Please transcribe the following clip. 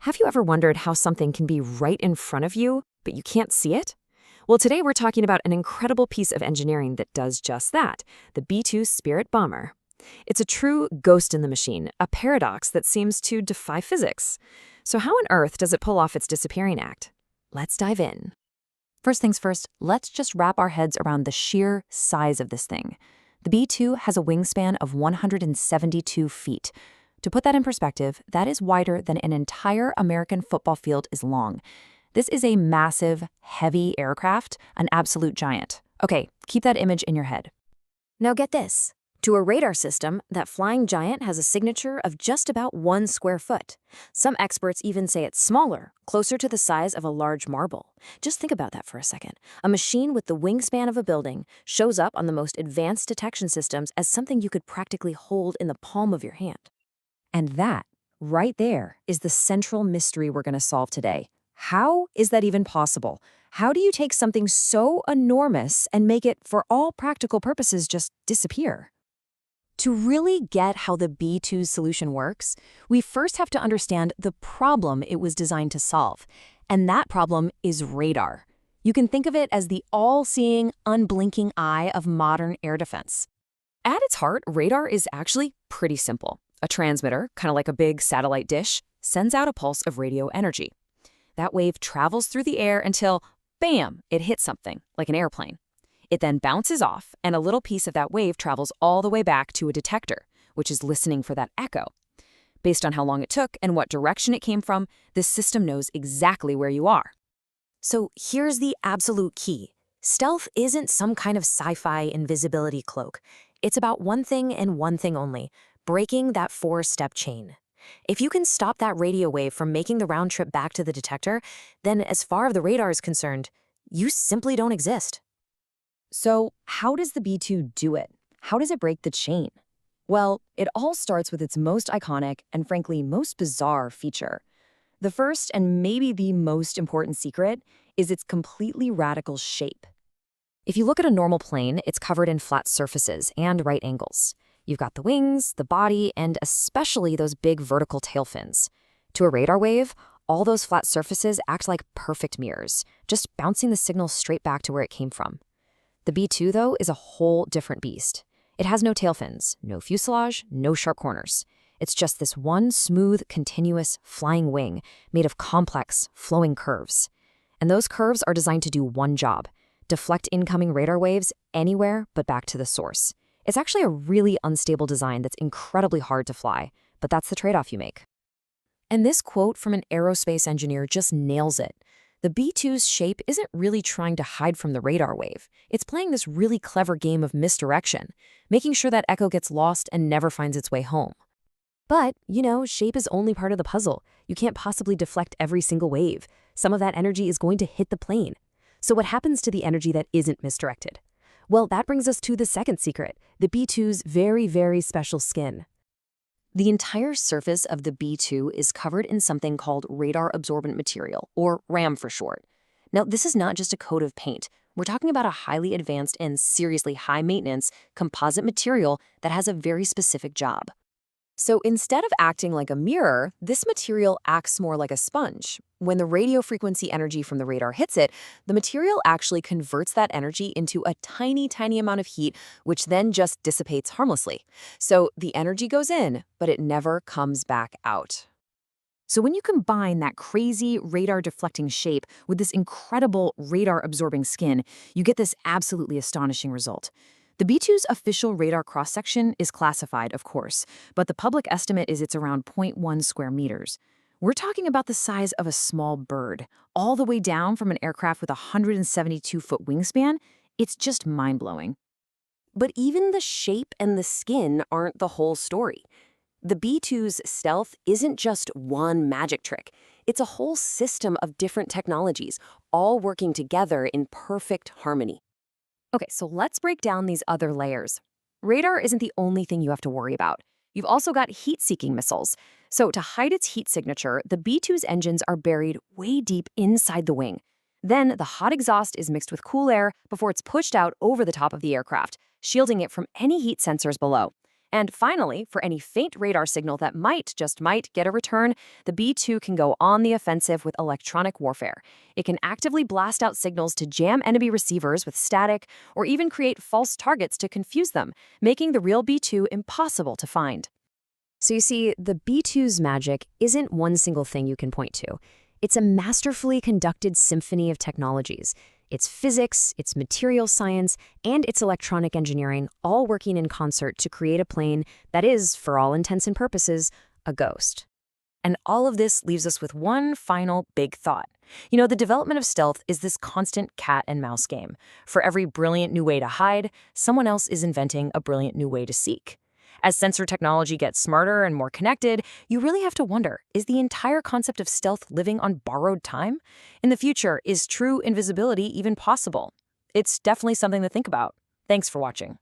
Have you ever wondered how something can be right in front of you, but you can't see it? Well, today we're talking about an incredible piece of engineering that does just that, the B-2 Spirit Bomber. It's a true ghost in the machine, a paradox that seems to defy physics. So how on earth does it pull off its disappearing act? Let's dive in. First things first, let's just wrap our heads around the sheer size of this thing. The B-2 has a wingspan of 172 feet. To put that in perspective, that is wider than an entire American football field is long. This is a massive, heavy aircraft, an absolute giant. Okay, keep that image in your head. Now get this. To a radar system, that flying giant has a signature of just about 1 square foot. Some experts even say it's smaller, closer to the size of a large marble. Just think about that for a second. A machine with the wingspan of a building shows up on the most advanced detection systems as something you could practically hold in the palm of your hand. And that, right there, is the central mystery we're going to solve today. How is that even possible? How do you take something so enormous and make it, for all practical purposes, just disappear? To really get how the B-2's solution works, we first have to understand the problem it was designed to solve. And that problem is radar. You can think of it as the all-seeing, unblinking eye of modern air defense. At its heart, radar is actually pretty simple. A transmitter, kind of like a big satellite dish, sends out a pulse of radio energy. That wave travels through the air until, bam, it hits something, like an airplane. It then bounces off, and a little piece of that wave travels all the way back to a detector, which is listening for that echo. Based on how long it took and what direction it came from, this system knows exactly where you are. So here's the absolute key. Stealth isn't some kind of sci-fi invisibility cloak. It's about one thing and one thing only: breaking that 4-step chain. If you can stop that radio wave from making the round trip back to the detector, then as far as the radar is concerned, you simply don't exist. So how does the B-2 do it? How does it break the chain? Well, it all starts with its most iconic and frankly most bizarre feature. The first and maybe the most important secret is its completely radical shape. If you look at a normal plane, it's covered in flat surfaces and right angles. You've got the wings, the body, and especially those big vertical tail fins. To a radar wave, all those flat surfaces act like perfect mirrors, just bouncing the signal straight back to where it came from. The B-2, though, is a whole different beast. It has no tail fins, no fuselage, no sharp corners. It's just this one smooth, continuous, flying wing made of complex, flowing curves. And those curves are designed to do one job: deflect incoming radar waves anywhere but back to the source. It's actually a really unstable design that's incredibly hard to fly, but that's the trade-off you make. And this quote from an aerospace engineer just nails it. The B-2's shape isn't really trying to hide from the radar wave. It's playing this really clever game of misdirection, making sure that echo gets lost and never finds its way home. But, shape is only part of the puzzle. You can't possibly deflect every single wave. Some of that energy is going to hit the plane. So what happens to the energy that isn't misdirected? Well, that brings us to the second secret, the B-2's very, very special skin. The entire surface of the B-2 is covered in something called radar absorbent material, or RAM for short. Now, this is not just a coat of paint. We're talking about a highly advanced and seriously high-maintenance composite material that has a very specific job. So instead of acting like a mirror, this material acts more like a sponge. When the radio frequency energy from the radar hits it, the material actually converts that energy into a tiny, tiny amount of heat, which then just dissipates harmlessly. So the energy goes in, but it never comes back out. So when you combine that crazy radar-deflecting shape with this incredible radar-absorbing skin, you get this absolutely astonishing result. The B-2's official radar cross-section is classified, of course, but the public estimate is it's around 0.1 square meters. We're talking about the size of a small bird, all the way down from an aircraft with a 172-foot wingspan. It's just mind-blowing. But even the shape and the skin aren't the whole story. The B-2's stealth isn't just one magic trick. It's a whole system of different technologies, all working together in perfect harmony. Okay, so let's break down these other layers. Radar isn't the only thing you have to worry about. You've also got heat-seeking missiles. So to hide its heat signature, the B-2's engines are buried way deep inside the wing. Then the hot exhaust is mixed with cool air before it's pushed out over the top of the aircraft, shielding it from any heat sensors below. And finally, for any faint radar signal that just might get a return, the B-2 can go on the offensive with electronic warfare. It can actively blast out signals to jam enemy receivers with static or even create false targets to confuse them, making the real B-2 impossible to find. So you see, the B-2's magic isn't one single thing you can point to. It's a masterfully conducted symphony of technologies. It's physics, it's material science, and it's electronic engineering all working in concert to create a plane that is, for all intents and purposes, a ghost. And all of this leaves us with one final big thought. The development of stealth is this constant cat and mouse game. For every brilliant new way to hide, someone else is inventing a brilliant new way to seek. As sensor technology gets smarter and more connected, you really have to wonder, is the entire concept of stealth living on borrowed time? In the future, is true invisibility even possible? It's definitely something to think about. Thanks for watching.